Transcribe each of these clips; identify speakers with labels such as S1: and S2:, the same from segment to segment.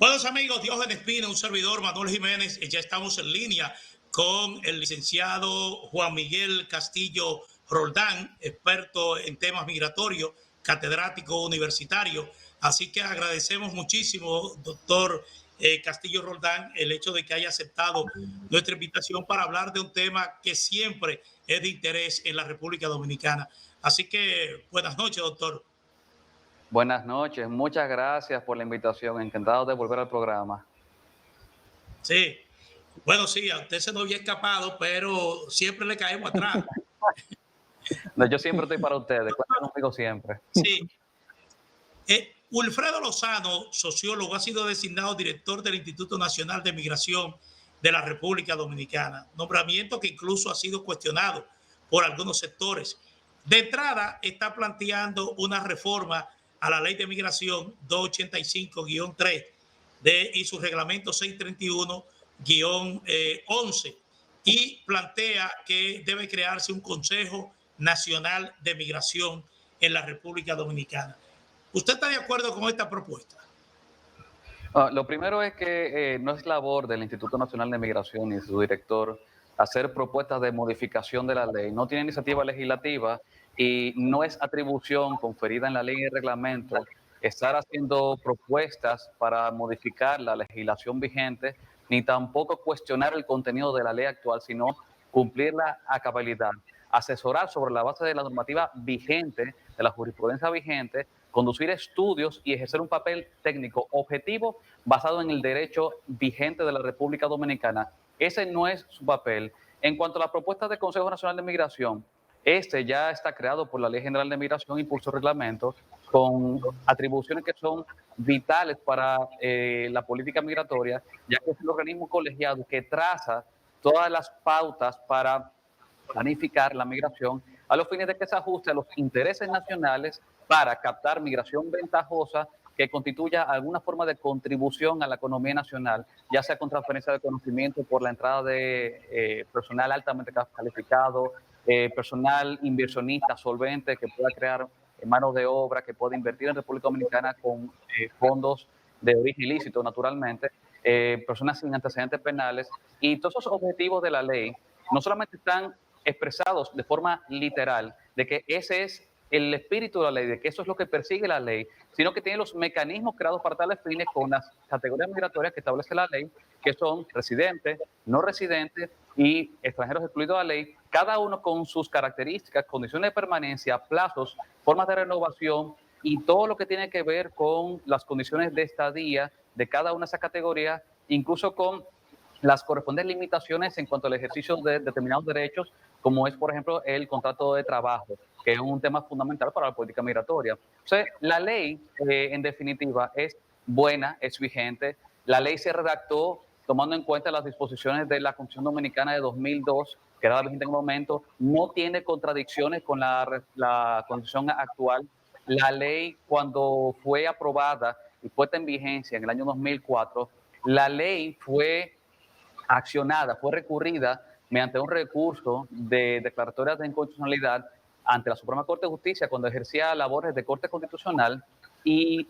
S1: Buenos amigos, Diógenes Espina, un servidor, Manuel Jiménez. Ya estamos en línea con el licenciado Juan Miguel Castillo Roldán, experto en temas migratorios, catedrático universitario. Así que agradecemos muchísimo, doctor Castillo Roldán, el hecho de que haya aceptado nuestra invitación para hablar de un tema que siempre es de interés en la República Dominicana. Así que buenas noches, doctor.
S2: Buenas noches, muchas gracias por la invitación. Encantado de volver al programa.
S1: Sí, bueno, sí, a usted se nos había escapado, pero siempre le caemos atrás.
S2: No, yo siempre estoy para ustedes, cuenten conmigo siempre.
S1: Sí. Wilfredo Lozano, sociólogo, ha sido designado director del Instituto Nacional de Migración de la República Dominicana, nombramiento que incluso ha sido cuestionado por algunos sectores. De entrada, está planteando una reforma a la Ley de Migración 285-3 y su reglamento 631-11 y plantea que debe crearse un Consejo Nacional de Migración en la República Dominicana. ¿Usted está de acuerdo con esta propuesta?
S2: Lo primero es que no es labor del Instituto Nacional de Migración ni de su director hacer propuestas de modificación de la ley. No tiene iniciativa legislativa y no es atribución conferida en la ley y el reglamento estar haciendo propuestas para modificar la legislación vigente, ni tampoco cuestionar el contenido de la ley actual, sino cumplirla a cabalidad, asesorar sobre la base de la normativa vigente, de la jurisprudencia vigente, conducir estudios y ejercer un papel técnico objetivo basado en el derecho vigente de la República Dominicana. Ese no es su papel. En cuanto a la propuesta del Consejo Nacional de Migración, este ya está creado por la Ley General de Migración y por su reglamento, con atribuciones que son vitales para la política migratoria, ya que es el organismo colegiado que traza todas las pautas para planificar la migración a los fines de que se ajuste a los intereses nacionales para captar migración ventajosa que constituya alguna forma de contribución a la economía nacional, ya sea con transferencia de conocimiento por la entrada de personal altamente calificado, personal inversionista solvente que pueda crear mano de obra, que pueda invertir en República Dominicana con fondos de origen ilícito, naturalmente, personas sin antecedentes penales, y todos esos objetivos de la ley no solamente están expresados de forma literal, de que ese es el espíritu de la ley, de que eso es lo que persigue la ley, sino que tiene los mecanismos creados para tales fines con las categorías migratorias que establece la ley, que son residentes, no residentes y extranjeros excluidos de la ley, cada uno con sus características, condiciones de permanencia, plazos, formas de renovación y todo lo que tiene que ver con las condiciones de estadía de cada una de esas categorías, incluso con las correspondientes limitaciones en cuanto al ejercicio de determinados derechos, como es, por ejemplo, el contrato de trabajo, que es un tema fundamental para la política migratoria. Entonces, la ley, en definitiva, es buena, es vigente. La ley se redactó tomando en cuenta las disposiciones de la Constitución Dominicana de 2002, que era la vigente en el momento, no tiene contradicciones con la Constitución actual. La ley, cuando fue aprobada y puesta en vigencia en el año 2004, la ley fue accionada, fue recurrida mediante un recurso de declaratoria de inconstitucionalidad ante la Suprema Corte de Justicia cuando ejercía labores de Corte Constitucional y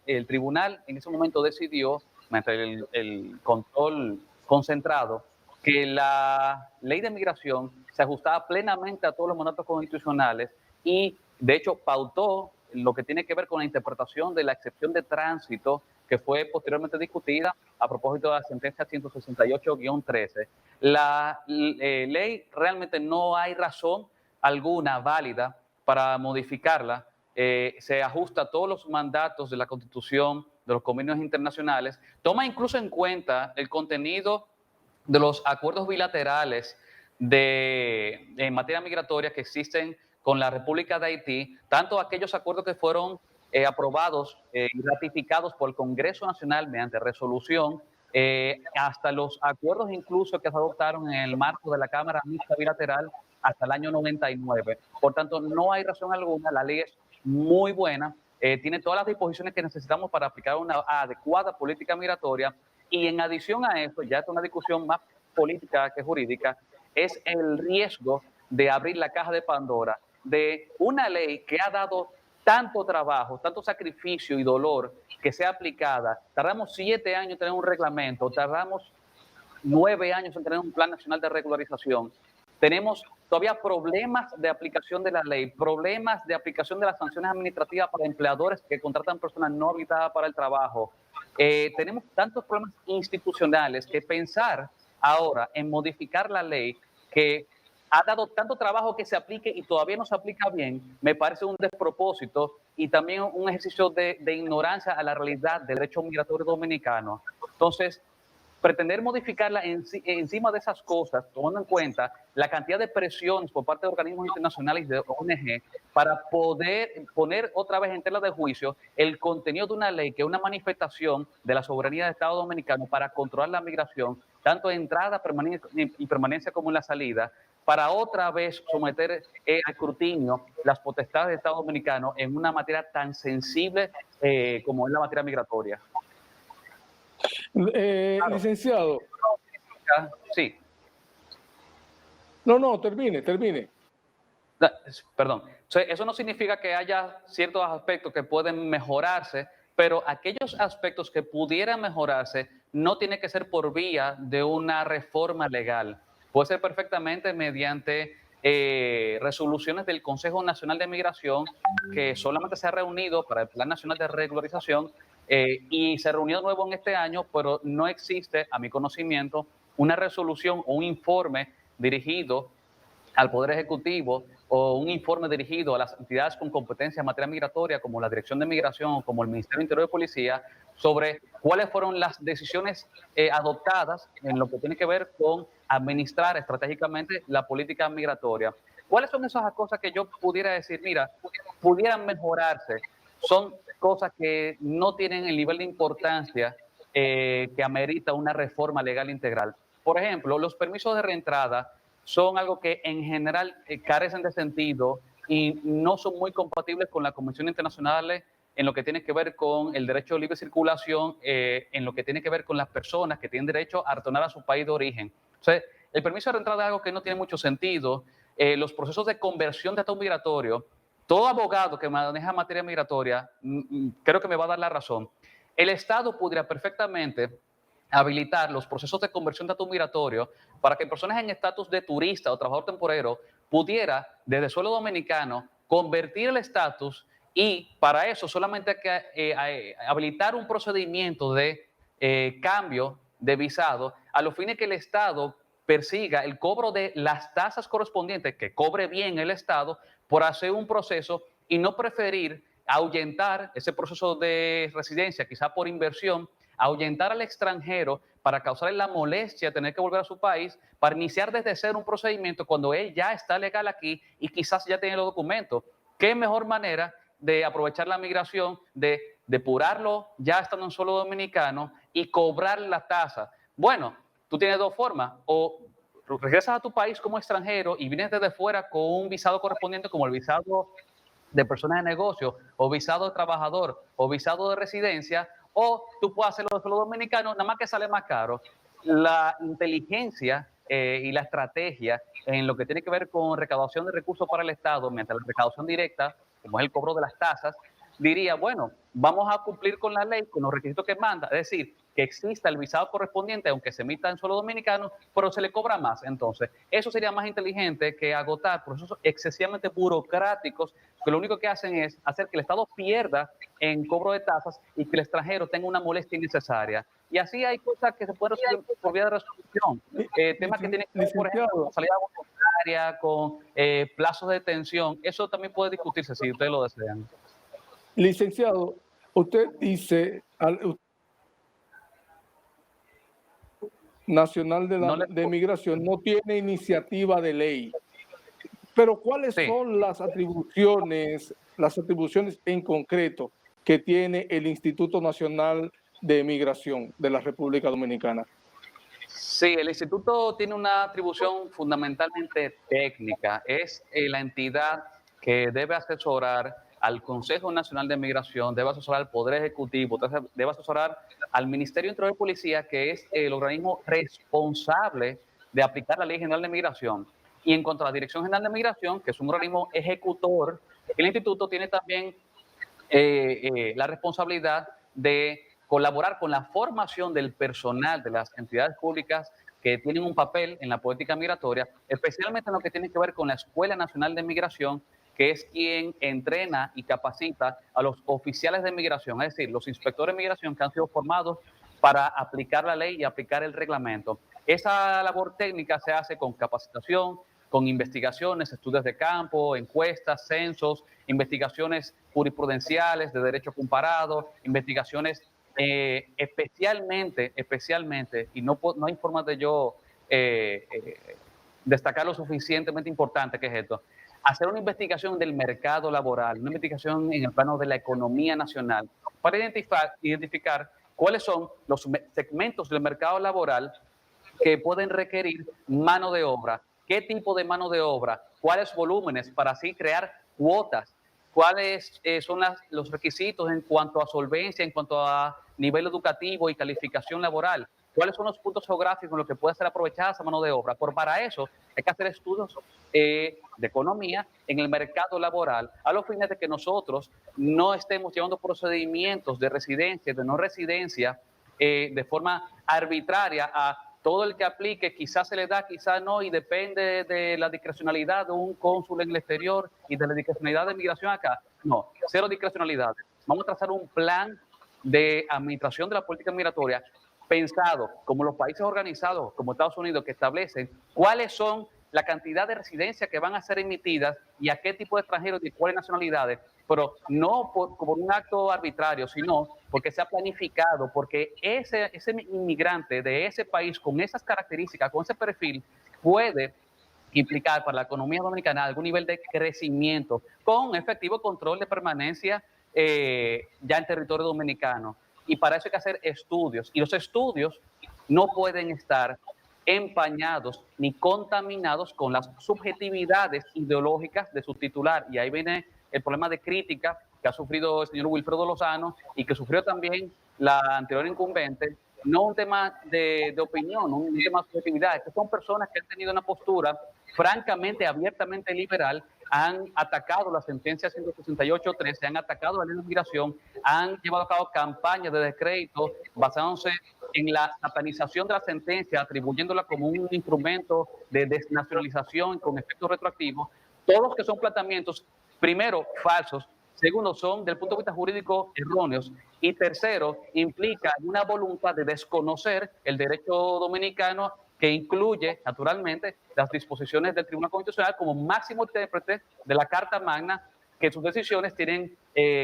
S2: el tribunal en ese momento decidió, mediante el control concentrado, que la ley de migración se ajustaba plenamente a todos los mandatos constitucionales y de hecho pautó lo que tiene que ver con la interpretación de la excepción de tránsito que fue posteriormente discutida a propósito de la sentencia 168-13. La ley realmente no hay razón alguna válida para modificarla. Se ajusta a todos los mandatos de la Constitución, de los convenios internacionales, toma incluso en cuenta el contenido de los acuerdos bilaterales en materia migratoria que existen con la República de Haití, tanto aquellos acuerdos que fueron aprobados y ratificados por el Congreso Nacional mediante resolución, hasta los acuerdos incluso que se adoptaron en el marco de la Cámara Mixta Bilateral hasta el año 99. Por tanto, no hay razón alguna, la ley es muy buena, tiene todas las disposiciones que necesitamos para aplicar una adecuada política migratoria y en adición a eso, ya es una discusión más política que jurídica, es el riesgo de abrir la caja de Pandora de una ley que ha dado tanto trabajo, tanto sacrificio y dolor que sea aplicada. Tardamos 7 años en tener un reglamento, tardamos 9 años en tener un plan nacional de regularización. Tenemos todavía problemas de aplicación de la ley, problemas de aplicación de las sanciones administrativas para empleadores que contratan personas no habilitadas para el trabajo. Tenemos tantos problemas institucionales que pensar ahora en modificar la ley que ha dado tanto trabajo que se aplique y todavía no se aplica bien, me parece un despropósito y también un ejercicio de ignorancia a la realidad del derecho migratorio dominicano. Entonces, pretender modificarla encima de esas cosas, tomando en cuenta la cantidad de presiones por parte de organismos internacionales y de ONG para poder poner otra vez en tela de juicio el contenido de una ley que es una manifestación de la soberanía del Estado dominicano para controlar la migración, tanto en entrada y permanencia como en la salida, para otra vez someter a escrutinio las potestades del Estado dominicano en una materia tan sensible como es la materia migratoria.
S3: Claro. Licenciado.
S2: Sí.
S3: No, termine.
S2: Perdón. Eso no significa que haya ciertos aspectos que pueden mejorarse, pero aquellos aspectos que pudieran mejorarse no tiene que ser por vía de una reforma legal. Puede ser perfectamente mediante resoluciones del Consejo Nacional de Migración, que solamente se ha reunido para el Plan Nacional de Regularización y se reunió de nuevo en este año, pero no existe, a mi conocimiento, una resolución o un informe dirigido al Poder Ejecutivo o un informe dirigido a las entidades con competencia en materia migratoria, como la Dirección de Migración o como el Ministerio de Interior y Policía, sobre cuáles fueron las decisiones adoptadas en lo que tiene que ver con administrar estratégicamente la política migratoria. ¿Cuáles son esas cosas que yo pudiera decir, mira, pudieran mejorarse? Son cosas que no tienen el nivel de importancia que amerita una reforma legal integral. Por ejemplo, los permisos de reentrada son algo que en general carecen de sentido y no son muy compatibles con la Convención Internacional en lo que tiene que ver con el derecho de libre circulación, en lo que tiene que ver con las personas que tienen derecho a retornar a su país de origen. Entonces, el permiso de reentrada es algo que no tiene mucho sentido. Los procesos de conversión de estatus migratorio, todo abogado que maneja materia migratoria, creo que me va a dar la razón. El Estado podría perfectamente habilitar los procesos de conversión de estatus migratorio para que personas en estatus de turista o trabajador temporero pudiera, desde suelo dominicano, convertir el estatus y para eso solamente hay que habilitar un procedimiento de cambio de visado a los fines que el Estado persiga el cobro de las tasas correspondientes, que cobre bien el Estado, por hacer un proceso y no preferir ahuyentar ese proceso de residencia, quizá por inversión, ahuyentar al extranjero para causarle la molestia de tener que volver a su país, para iniciar desde cero un procedimiento cuando él ya está legal aquí y quizás ya tiene los documentos. ¿Qué mejor manera de aprovechar la migración, de depurarlo ya estando en suelo dominicano y cobrar la tasa? Bueno, tú tienes dos formas, o regresas a tu país como extranjero y vienes desde fuera con un visado correspondiente como el visado de persona de negocio, o visado de trabajador, o visado de residencia, o tú puedes hacerlo de suelo dominicano, nada más que sale más caro. La inteligencia y la estrategia en lo que tiene que ver con recaudación de recursos para el Estado, mientras la recaudación directa, como es el cobro de las tasas, diría, bueno, vamos a cumplir con la ley, con los requisitos que manda, es decir, que exista el visado correspondiente, aunque se emita en suelo dominicano, pero se le cobra más. Entonces, eso sería más inteligente que agotar procesos excesivamente burocráticos, que lo único que hacen es hacer que el Estado pierda en cobro de tasas y que el extranjero tenga una molestia innecesaria. Y así hay cosas que se pueden resolver por vía de resolución. Temas que tienen que ver, por ejemplo, con salida voluntaria, con plazos de detención. Eso también puede discutirse si ustedes lo desean.
S3: Licenciado, usted dice Nacional de Migración no tiene iniciativa de ley, pero ¿cuáles son las atribuciones en concreto que tiene el Instituto Nacional de Migración de la República Dominicana?
S2: Sí, el instituto tiene una atribución fundamentalmente técnica. Es la entidad que debe asesorar al Consejo Nacional de Migración, debe asesorar al Poder Ejecutivo, debe asesorar al Ministerio de Interior y Policía, que es el organismo responsable de aplicar la Ley General de Migración. Y en cuanto a la Dirección General de Migración, que es un organismo ejecutor, el instituto tiene también la responsabilidad de colaborar con la formación del personal de las entidades públicas que tienen un papel en la política migratoria, especialmente en lo que tiene que ver con la Escuela Nacional de Migración, que es quien entrena y capacita a los oficiales de migración, es decir, los inspectores de migración que han sido formados para aplicar la ley y aplicar el reglamento. Esa labor técnica se hace con capacitación, con investigaciones, estudios de campo, encuestas, censos, investigaciones jurisprudenciales de derecho comparado, investigaciones especialmente, y no hay forma de yo destacar lo suficientemente importante que es esto, hacer una investigación del mercado laboral, una investigación en el plano de la economía nacional, para identificar cuáles son los segmentos del mercado laboral que pueden requerir mano de obra, qué tipo de mano de obra, cuáles volúmenes, para así crear cuotas, cuáles son los requisitos en cuanto a solvencia, en cuanto a nivel educativo y calificación laboral, cuáles son los puntos geográficos en los que puede ser aprovechada esa mano de obra. Para eso hay que hacer estudios de economía en el mercado laboral, a los fines de que nosotros no estemos llevando procedimientos de residencia, de no residencia, de forma arbitraria a todo el que aplique, quizás se le da, quizás no, y depende de la discrecionalidad de un cónsul en el exterior y de la discrecionalidad de migración acá. No, cero discrecionalidad. Vamos a trazar un plan de administración de la política migratoria pensado como los países organizados, como Estados Unidos, que establecen cuáles son la cantidad de residencias que van a ser emitidas y a qué tipo de extranjeros y cuáles nacionalidades, pero no como un acto arbitrario, sino porque se ha planificado, porque ese inmigrante de ese país con esas características, con ese perfil, puede implicar para la economía dominicana algún nivel de crecimiento con efectivo control de permanencia ya en territorio dominicano. Y para eso hay que hacer estudios. Y los estudios no pueden estar empañados ni contaminados con las subjetividades ideológicas de su titular. Y ahí viene el problema de crítica que ha sufrido el señor Wilfredo Lozano y que sufrió también la anterior incumbente. No un tema de opinión, un tema de subjetividad, que son personas que han tenido una postura francamente, abiertamente liberal, han atacado la sentencia 168.3, se han atacado la ley de migración, han llevado a cabo campañas de descrédito basándose en la satanización de la sentencia, atribuyéndola como un instrumento de desnacionalización con efectos retroactivos, todos que son planteamientos, primero, falsos, segundo, son del punto de vista jurídico erróneos, y tercero, implica una voluntad de desconocer el derecho dominicano, que incluye, naturalmente, las disposiciones del Tribunal Constitucional como máximo intérprete de la Carta Magna, que sus decisiones tienen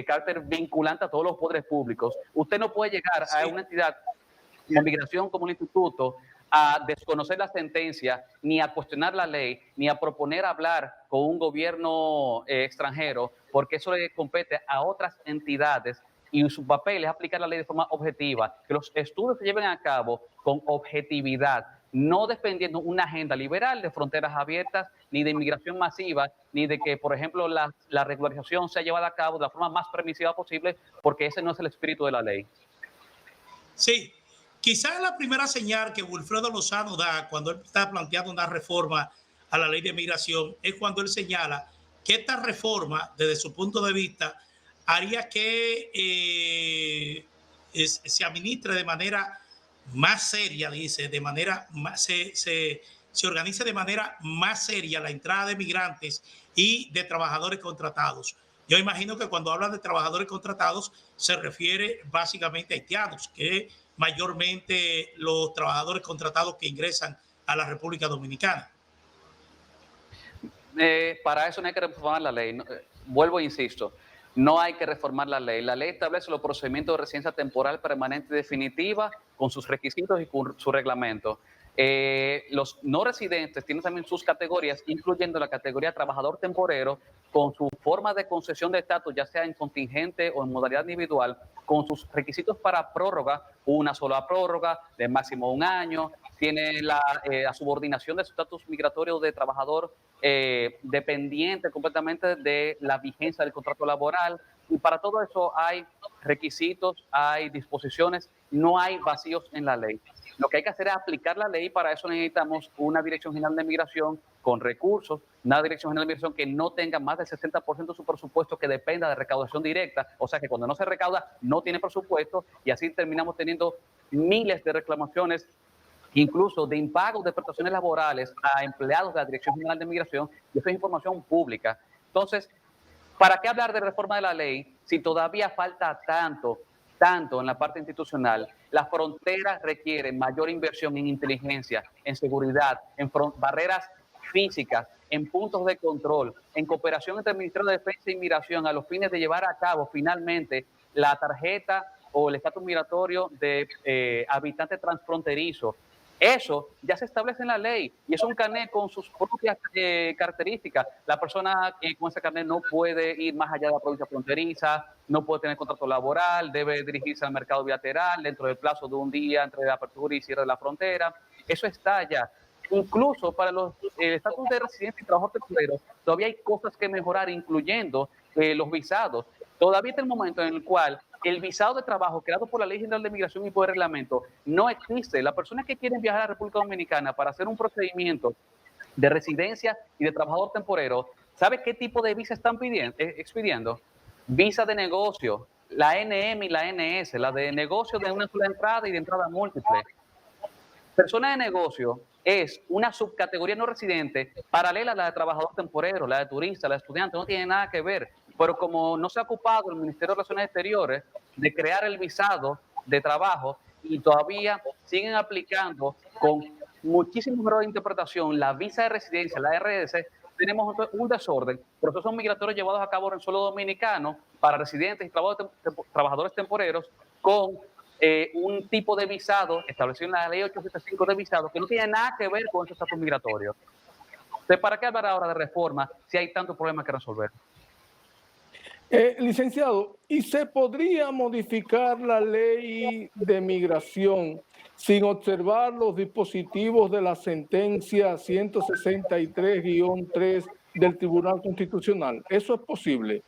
S2: carácter vinculante a todos los poderes públicos. Usted no puede llegar a una entidad de migración como un instituto a desconocer la sentencia, ni a cuestionar la ley, ni a proponer hablar con un gobierno extranjero, porque eso le compete a otras entidades y su papel es aplicar la ley de forma objetiva, que los estudios se lleven a cabo con objetividad, no defendiendo una agenda liberal de fronteras abiertas, ni de inmigración masiva, ni de que, por ejemplo, la regularización sea llevada a cabo de la forma más permisiva posible, porque ese no es el espíritu de la ley.
S1: Sí, quizás la primera señal que Wilfredo Lozano da cuando él está planteando una reforma a la ley de migración es cuando él señala que esta reforma, desde su punto de vista, haría que se administre de manera más seria, dice, de manera más, se organice de manera más seria la entrada de migrantes y de trabajadores contratados. Yo imagino que cuando hablan de trabajadores contratados se refiere básicamente a haitianos, que mayormente los trabajadores contratados que ingresan a la República Dominicana.
S2: Para eso no hay que reformar la ley. Vuelvo e insisto, no hay que reformar la ley. La ley establece los procedimientos de residencia temporal permanente y definitiva con sus requisitos y con su reglamento. Los no residentes tienen también sus categorías, incluyendo la categoría trabajador temporero, con su forma de concesión de estatus, ya sea en contingente o en modalidad individual, con sus requisitos para prórroga, una sola prórroga de máximo 1 año, tiene la subordinación de su estatus migratorio de trabajador dependiente completamente de la vigencia del contrato laboral, y para todo eso hay requisitos, hay disposiciones no hay vacíos en la ley. Lo que hay que hacer es aplicar la ley. Para eso necesitamos una Dirección General de Migración con recursos, una Dirección General de Migración que no tenga más del 60% de su presupuesto que dependa de recaudación directa, o sea que cuando no se recauda no tiene presupuesto, y así terminamos teniendo miles de reclamaciones, incluso de impagos de prestaciones laborales a empleados de la Dirección General de Migración, y eso es información pública. Entonces, ¿para qué hablar de reforma de la ley si todavía falta tanto en la parte institucional? Las fronteras requieren mayor inversión en inteligencia, en seguridad, en barreras físicas, en puntos de control, en cooperación entre el Ministerio de Defensa y Migración a los fines de llevar a cabo finalmente la tarjeta o el estatus migratorio de habitante transfronterizo. Eso ya se establece en la ley y es un carnet con sus propias características. La persona con ese carnet no puede ir más allá de la provincia fronteriza, no puede tener contrato laboral, debe dirigirse al mercado bilateral dentro del plazo de un día entre la apertura y cierre de la frontera. Eso está ya. Incluso para los estatus de residente y trabajador temporero, todavía hay cosas que mejorar, incluyendo los visados. Todavía está el momento en el cual el visado de trabajo creado por la Ley General de Migración y por el reglamento no existe. Las personas que quieren viajar a la República Dominicana para hacer un procedimiento de residencia y de trabajador temporero, ¿sabe qué tipo de visa están expidiendo? Visa de negocio, la NM y la NS, la de negocio de una sola entrada y de entrada múltiple. Persona de negocio es una subcategoría no residente paralela a la de trabajador temporero, la de turista, la de estudiante, no tiene nada que ver. Pero como no se ha ocupado el Ministerio de Relaciones Exteriores de crear el visado de trabajo y todavía siguen aplicando con muchísimo grado de interpretación la visa de residencia, la RS, tenemos un desorden, procesos migratorios llevados a cabo en suelo dominicano para residentes y trabajadores temporeros con un tipo de visado establecido en la ley 875 de visado que no tiene nada que ver con ese estatus migratorio. Entonces, ¿para qué hablar ahora de reforma si hay tantos problemas que resolver?
S3: Licenciado, ¿y se podría modificar la ley de migración sin observar los dispositivos de la sentencia 163-3 del Tribunal Constitucional? ¿Eso es posible?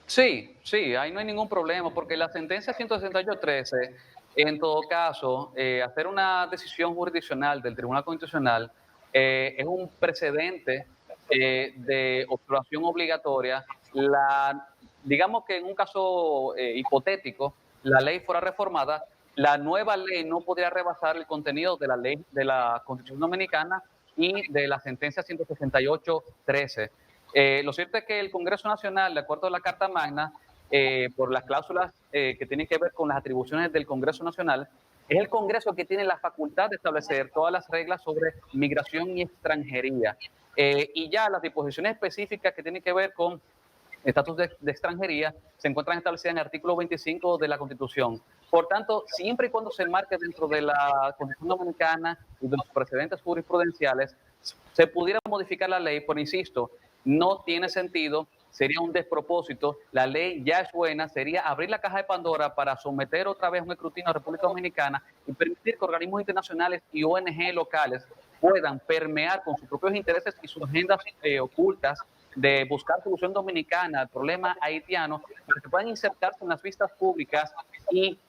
S2: Sí, ahí no hay ningún problema, porque la sentencia 168-13, en todo caso, hacer una decisión jurisdiccional del Tribunal Constitucional es un precedente de observación obligatoria. Digamos que en un caso hipotético, la ley fuera reformada, la nueva ley no podría rebasar el contenido de la ley de la Constitución Dominicana y de la sentencia 168-13. Lo cierto es que el Congreso Nacional, de acuerdo a la Carta Magna, por las cláusulas que tienen que ver con las atribuciones del Congreso Nacional, es el Congreso que tiene la facultad de establecer todas las reglas sobre migración y extranjería. Y ya las disposiciones específicas que tienen que ver con estatus de extranjería se encuentran establecidas en el artículo 25 de la Constitución. Por tanto, siempre y cuando se enmarque dentro de la Constitución Dominicana y de los precedentes jurisprudenciales, se pudiera modificar la ley, pero insisto, no tiene sentido, sería un despropósito, la ley ya es buena, sería abrir la caja de Pandora para someter otra vez un escrutinio a la República Dominicana y permitir que organismos internacionales y ONG locales puedan permear con sus propios intereses y sus agendas ocultas de buscar solución dominicana al problema haitiano, para que puedan insertarse en las vistas públicas y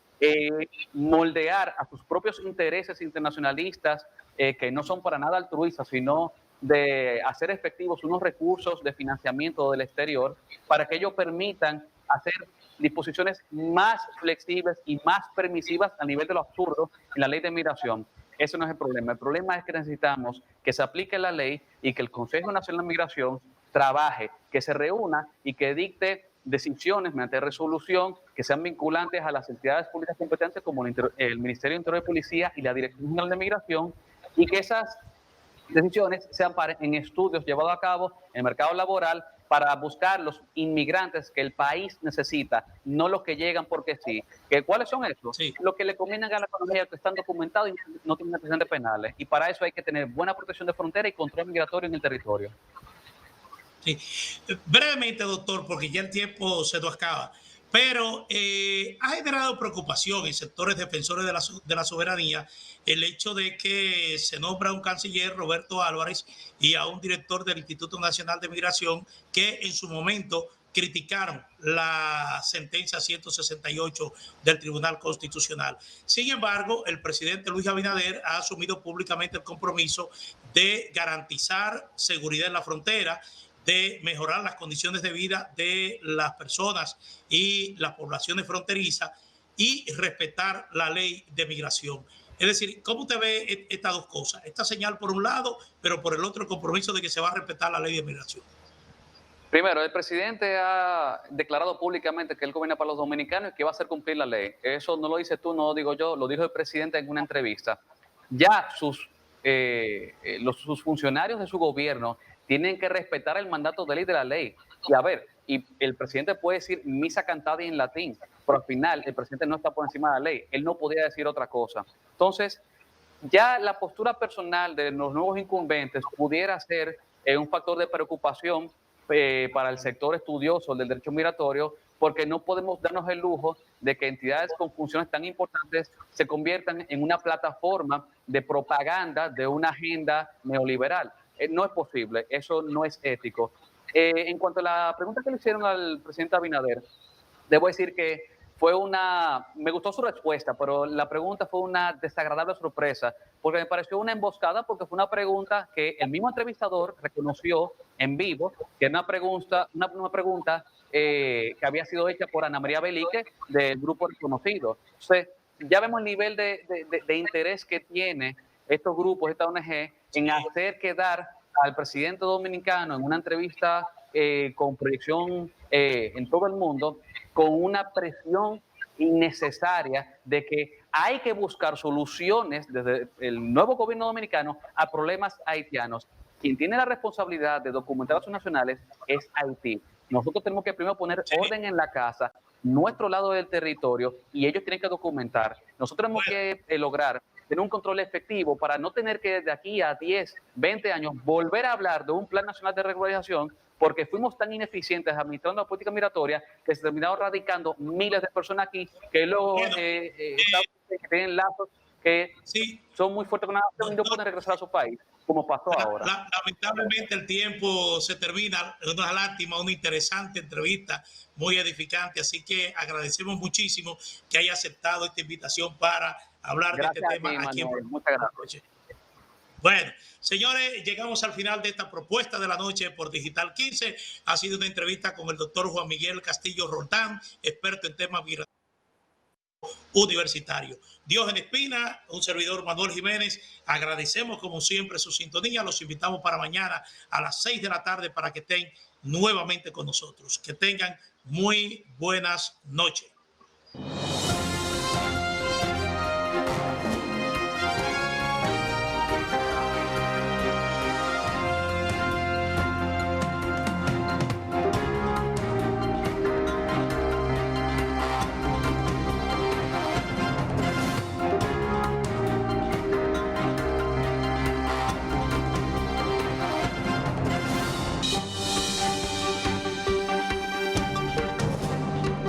S2: moldear a sus propios intereses internacionalistas que no son para nada altruistas, sino de hacer efectivos unos recursos de financiamiento del exterior para que ellos permitan hacer disposiciones más flexibles y más permisivas a nivel de lo absurdo en la ley de migración. Ese no es el problema. El problema es que necesitamos que se aplique la ley y que el Consejo Nacional de Migración trabaje, que se reúna y que dicte decisiones mediante resolución que sean vinculantes a las entidades públicas competentes como el Ministerio de Interior y Policía y la Dirección General de Migración, y que esas decisiones se amparen en estudios llevados a cabo en el mercado laboral para buscar los inmigrantes que el país necesita, no los que llegan porque sí. ¿Cuáles son esos? Sí. Los que le convienen a la economía, que están documentados y no tienen antecedentes penales. Y para eso hay que tener buena protección de frontera y control migratorio en el territorio.
S1: Sí. Brevemente, doctor, porque ya el tiempo se nos acaba, pero ha generado preocupación en sectores defensores de la soberanía el hecho de que se nombra a un canciller, Roberto Álvarez, y a un director del Instituto Nacional de Migración que en su momento criticaron la sentencia 168 del Tribunal Constitucional. Sin embargo, el presidente Luis Abinader ha asumido públicamente el compromiso de garantizar seguridad en la frontera, de mejorar las condiciones de vida de las personas y las poblaciones fronterizas y respetar la ley de migración. Es decir, ¿cómo usted ve estas dos cosas? Esta señal por un lado, pero por el otro el compromiso de que se va a respetar la ley de migración.
S2: Primero, el presidente ha declarado públicamente que él gobierna para los dominicanos y que va a hacer cumplir la ley. Eso no lo dices tú, no lo digo yo, lo dijo el presidente en una entrevista. Ya sus funcionarios de su gobierno tienen que respetar el mandato de ley de la ley. Y a ver, y el presidente puede decir misa cantada en latín, pero al final el presidente no está por encima de la ley. Él no podía decir otra cosa. Entonces, ya la postura personal de los nuevos incumbentes pudiera ser un factor de preocupación para el sector estudioso del derecho migratorio, porque no podemos darnos el lujo de que entidades con funciones tan importantes se conviertan en una plataforma de propaganda de una agenda neoliberal. No es posible, eso no es ético. En cuanto a la pregunta que le hicieron al presidente Abinader, debo decir que me gustó su respuesta, pero la pregunta fue una desagradable sorpresa, porque me pareció una emboscada, porque fue una pregunta que el mismo entrevistador reconoció en vivo, que era una pregunta que había sido hecha por Ana María Belique del grupo Reconocido. Entonces, ya vemos el nivel de interés que tiene estos grupos, esta ONG, en hacer quedar al presidente dominicano en una entrevista con proyección en todo el mundo, con una presión innecesaria de que hay que buscar soluciones desde el nuevo gobierno dominicano a problemas haitianos. Quien tiene la responsabilidad de documentar a sus nacionales es Haití. Nosotros tenemos que primero poner orden en la casa, nuestro lado del territorio, y ellos tienen que documentar. Nosotros tenemos que lograr tener un control efectivo para no tener que de aquí a 10, 20 años volver a hablar de un plan nacional de regularización, porque fuimos tan ineficientes administrando la política migratoria que se terminaron radicando miles de personas aquí que luego tienen lazos que son muy fuertes con la nación y no pueden regresar a su país, como pasó ahora.
S1: Lamentablemente el tiempo se termina. Es una lástima, una interesante entrevista, muy edificante, así que agradecemos muchísimo que haya aceptado esta invitación para hablar de este tema aquí en
S2: Muchas gracias.
S1: Bueno, señores, llegamos al final de esta propuesta de la noche por Digital 15. Ha sido una entrevista con el doctor Juan Miguel Castillo Roldán, experto en temas migratorios universitarios. Diógenes Espina, un servidor Manuel Jiménez. Agradecemos como siempre su sintonía. Los invitamos para mañana a las 6 de la tarde para que estén nuevamente con nosotros. Que tengan muy buenas noches.